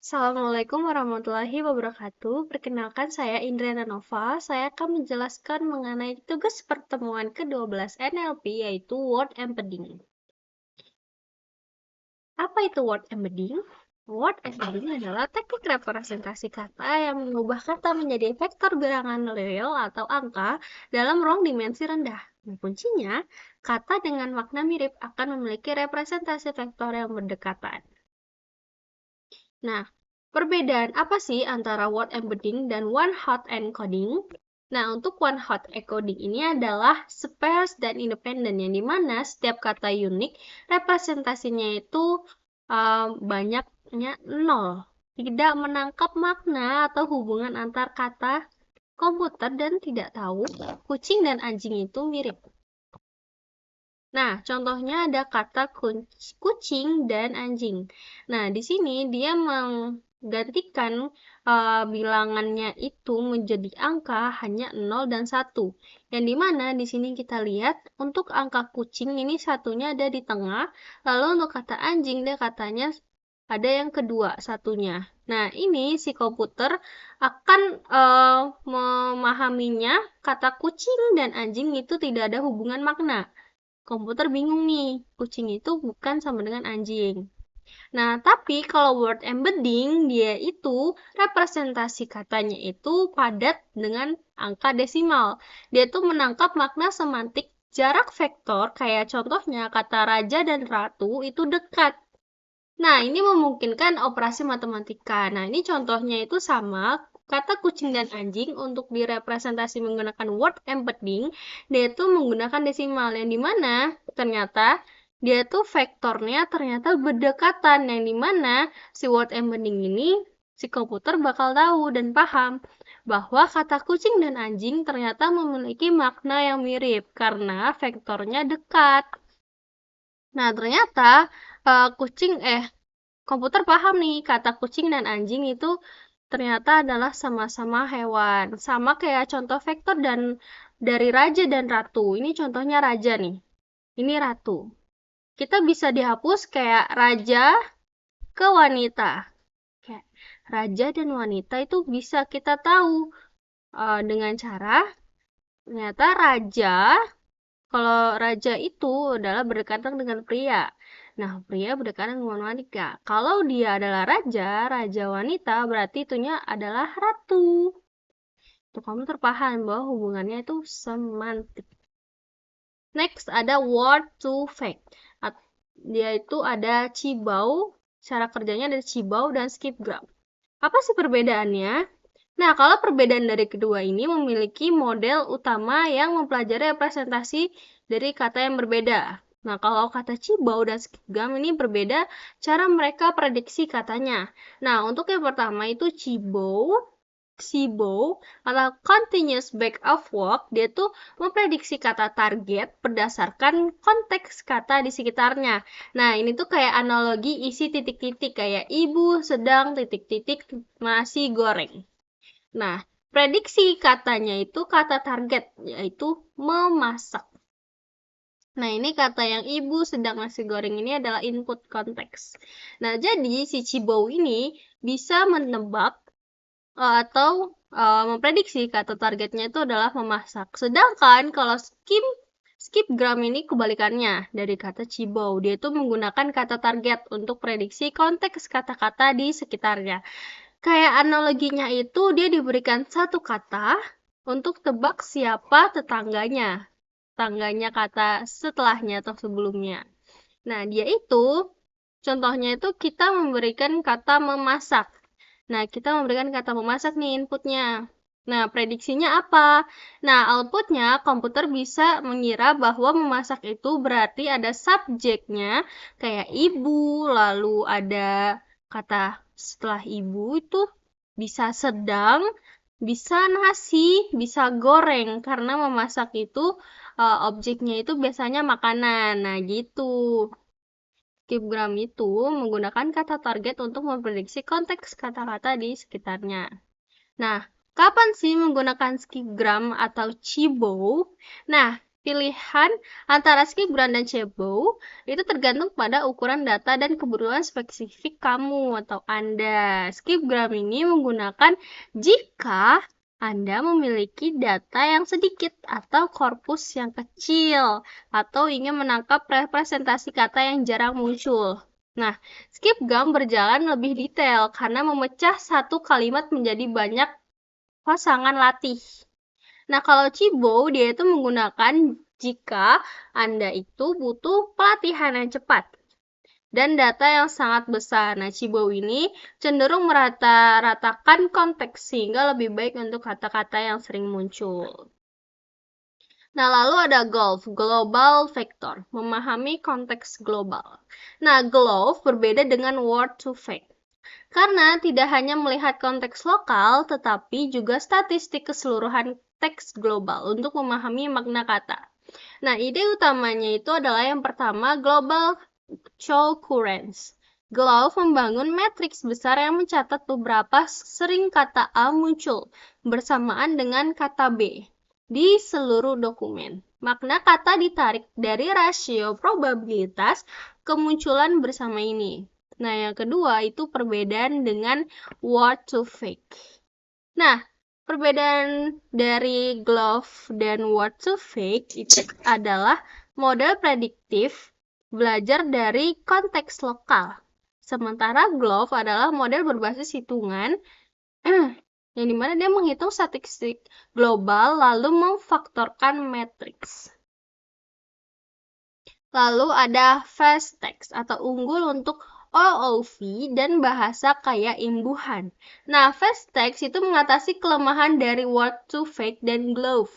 Assalamualaikum warahmatullahi wabarakatuh. Perkenalkan saya Indriana Nova. Saya akan menjelaskan mengenai tugas pertemuan ke-12 NLP yaitu word embedding. Apa itu word embedding? Word embedding adalah teknik representasi kata yang mengubah kata menjadi vektor bilangan real atau angka dalam ruang dimensi rendah. Kuncinya, kata dengan makna mirip akan memiliki representasi vektor yang berdekatan. Nah, perbedaan apa sih antara word embedding dan one-hot encoding? Nah, untuk one-hot encoding ini adalah sparse dan independen, yang dimana setiap kata unik representasinya itu banyaknya nol. Tidak menangkap makna atau hubungan antar kata komputer dan tidak tahu kucing dan anjing itu mirip. Nah, contohnya ada kata kucing dan anjing. Nah, di sini dia menggantikan bilangannya itu menjadi angka hanya 0 dan 1. Yang dimana di sini kita lihat untuk angka kucing ini satunya ada di tengah, lalu untuk kata anjing dia katanya ada yang kedua satunya. Nah, ini si komputer akan memahaminya kata kucing dan anjing itu tidak ada hubungan makna. Komputer bingung nih, kucing itu bukan sama dengan anjing. Nah, tapi kalau word embedding, dia itu representasi katanya itu padat dengan angka desimal. Dia tuh menangkap makna semantik jarak vektor, kayak contohnya kata raja dan ratu itu dekat. Nah, ini memungkinkan operasi matematika. Nah, ini contohnya itu sama. Kata kucing dan anjing untuk direpresentasi menggunakan word embedding, dia itu menggunakan desimal. Yang dimana ternyata dia tuh vektornya ternyata berdekatan. Yang dimana si word embedding ini si komputer bakal tahu dan paham bahwa kata kucing dan anjing ternyata memiliki makna yang mirip karena vektornya dekat. Nah, ternyata komputer paham nih kata kucing dan anjing itu ternyata adalah sama-sama hewan. Sama kayak contoh vektor dan dari raja dan ratu. Ini contohnya raja nih. Ini ratu. Kita bisa dihapus kayak raja ke wanita. Kayak raja dan wanita itu bisa kita tahu dengan cara ternyata raja. Kalau raja itu adalah berdekatan dengan pria. Nah, pria berdekatan dengan wanita. Kalau dia adalah raja, raja wanita, berarti itunya adalah ratu. Tuh kamu terpaham bahwa hubungannya itu semantik. Next, ada word to fact. Dia itu ada cibau, cara kerjanya ada cibau dan skipgram. Apa sih perbedaannya? Nah, kalau perbedaan dari kedua ini memiliki model utama yang mempelajari representasi dari kata yang berbeda. Nah, kalau kata cibau dan skipgram ini berbeda cara mereka prediksi katanya. Nah, untuk yang pertama itu cibau atau continuous back of work, dia tuh memprediksi kata target berdasarkan konteks kata di sekitarnya. Nah, ini tuh kayak analogi isi titik-titik kayak ibu sedang titik-titik nasi goreng. Nah, prediksi katanya itu kata target, yaitu memasak. Nah, ini kata yang ibu sedang nasi goreng ini adalah input konteks. Nah, jadi si Cibau ini bisa menebak atau memprediksi kata targetnya itu adalah memasak. Sedangkan kalau skipgram ini kebalikannya dari kata Cibau. Dia itu menggunakan kata target untuk prediksi konteks kata-kata di sekitarnya. Kayak analoginya itu dia diberikan satu kata untuk tebak siapa tetangganya. Tetangganya kata setelahnya atau sebelumnya. Nah, dia itu contohnya itu kita memberikan kata memasak. Nah, kita memberikan kata memasak nih inputnya. Nah, prediksinya apa? Nah, outputnya komputer bisa mengira bahwa memasak itu berarti ada subjeknya kayak ibu, lalu ada kata setelah ibu itu bisa sedang, bisa nasi, bisa goreng karena memasak itu objeknya itu biasanya makanan. Nah, gitu. Skipgram itu menggunakan kata target untuk memprediksi konteks kata-kata di sekitarnya. Nah, kapan sih menggunakan skipgram atau cibou? Nah, pilihan antara skipgram dan Cibo itu tergantung pada ukuran data dan kebutuhan spesifik kamu atau Anda. Skipgram ini menggunakan jika Anda memiliki data yang sedikit atau korpus yang kecil atau ingin menangkap representasi kata yang jarang muncul. Nah, skipgram berjalan lebih detail karena memecah satu kalimat menjadi banyak pasangan latih. Nah, kalau Cibo, dia itu menggunakan jika Anda itu butuh pelatihan yang cepat dan data yang sangat besar. Nah, Cibo ini cenderung merata-ratakan konteks sehingga lebih baik untuk kata-kata yang sering muncul. Nah, lalu ada GOLF, Global Vector, memahami konteks global. Nah, GLOVE berbeda dengan Word to Vec. Karena tidak hanya melihat konteks lokal, tetapi juga statistik keseluruhan teks global untuk memahami makna kata. Nah, ide utamanya itu adalah yang pertama, Global Concurrence. GLOVE membangun matriks besar yang mencatat beberapa sering kata A muncul bersamaan dengan kata B di seluruh dokumen. Makna kata ditarik dari rasio probabilitas kemunculan bersama ini. Nah, yang kedua itu perbedaan dengan Word to Vec. Nah, perbedaan dari GLOVE dan Word to Vec itu adalah model prediktif belajar dari konteks lokal. Sementara GLOVE adalah model berbasis hitungan yang dimana dia menghitung statistik global lalu memfaktorkan matriks. Lalu ada fast text atau unggul untuk OOV dan bahasa kaya imbuhan. Nah, fast text itu mengatasi kelemahan dari Word to Vec dan GLOVE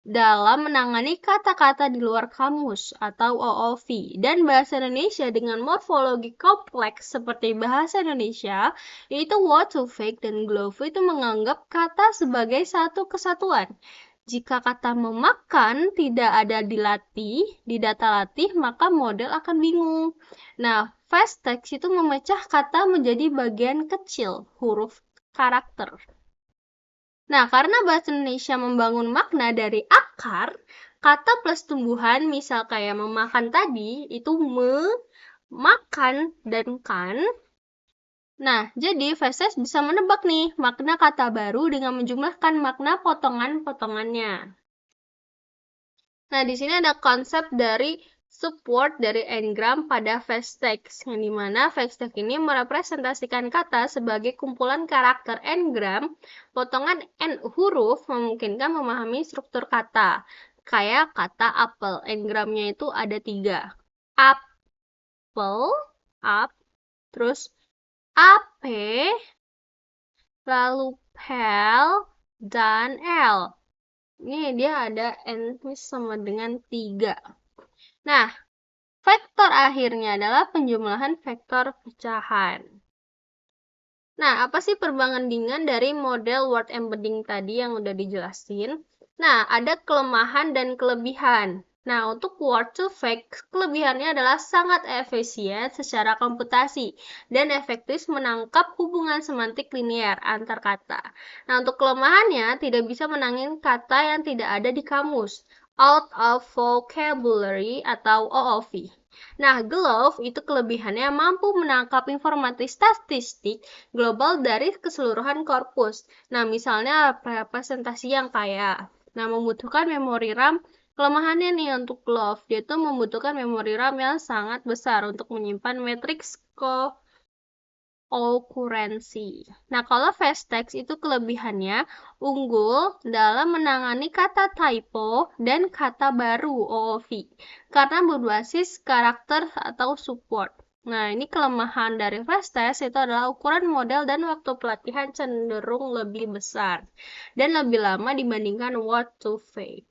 dalam menangani kata-kata di luar kamus atau OOV. Dan bahasa Indonesia dengan morfologi kompleks seperti bahasa Indonesia, yaitu Word to Vec dan GLOVE itu menganggap kata sebagai satu kesatuan. Jika kata memakan tidak ada di data latih, maka model akan bingung. Nah, fast text itu memecah kata menjadi bagian kecil, huruf, karakter. Nah, karena bahasa Indonesia membangun makna dari akar, kata plus tumbuhan, misal kayak memakan tadi, itu makan, dan kan. Nah, jadi Feses bisa menebak nih makna kata baru dengan menjumlahkan makna potongan-potongannya. Nah, di sini ada konsep dari support dari n-gram pada fast text, yang dimana fast text ini merepresentasikan kata sebagai kumpulan karakter n-gram, potongan n huruf memungkinkan memahami struktur kata. Kayak kata apel, n-gramnya itu ada 3. Apel, up, terus AP, lalu pel, dan L. Ini dia ada N sama dengan 3. Nah, vektor akhirnya adalah penjumlahan vektor pecahan. Nah, apa sih perbandingan dari model word embedding tadi yang udah dijelasin? Nah, ada kelemahan dan kelebihan. Nah, untuk Word to Vec, kelebihannya adalah sangat efisien secara komputasi dan efektif menangkap hubungan semantik linear antar kata. Nah, untuk kelemahannya, tidak bisa menangin kata yang tidak ada di kamus, out of vocabulary atau OOV. Nah, GLOVE itu kelebihannya mampu menangkap informasi statistik global dari keseluruhan korpus. Nah, misalnya representasi yang kaya. Nah, membutuhkan memori RAM. Kelemahannya nih untuk GLOVE, dia tuh membutuhkan memori RAM yang sangat besar untuk menyimpan matriks okurensi. Nah, kalau fast text itu kelebihannya unggul dalam menangani kata typo dan kata baru OOV karena berbasis karakter atau support. Nah, ini kelemahan dari fast text itu adalah ukuran model dan waktu pelatihan cenderung lebih besar dan lebih lama dibandingkan Word to Vec.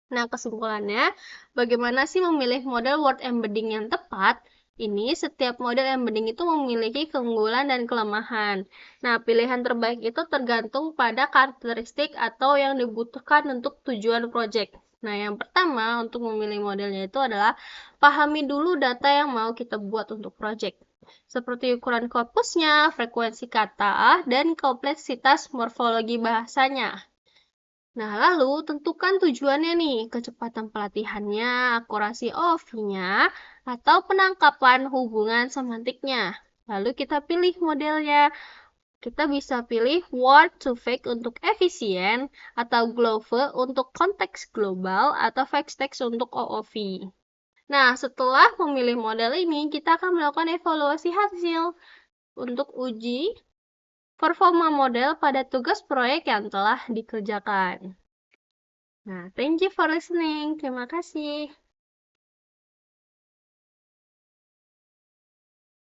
Nah, kesimpulannya, bagaimana sih memilih model word embedding yang tepat? Ini setiap model embedding itu memiliki keunggulan dan kelemahan. Nah, pilihan terbaik itu tergantung pada karakteristik atau yang dibutuhkan untuk tujuan project. Nah, yang pertama untuk memilih modelnya itu adalah pahami dulu data yang mau kita buat untuk project. Seperti ukuran korpusnya, frekuensi kata, dan kompleksitas morfologi bahasanya. Nah, lalu tentukan tujuannya nih, kecepatan pelatihannya, akurasi OV-nya, atau penangkapan hubungan semantiknya. Lalu kita pilih modelnya. Kita bisa pilih word to vec untuk efisien, atau glove untuk konteks global, atau vex text untuk OOV. Nah, setelah memilih model ini, kita akan melakukan evaluasi hasil untuk uji performa model pada tugas proyek yang telah dikerjakan. Nah, thank you for listening. Terima kasih.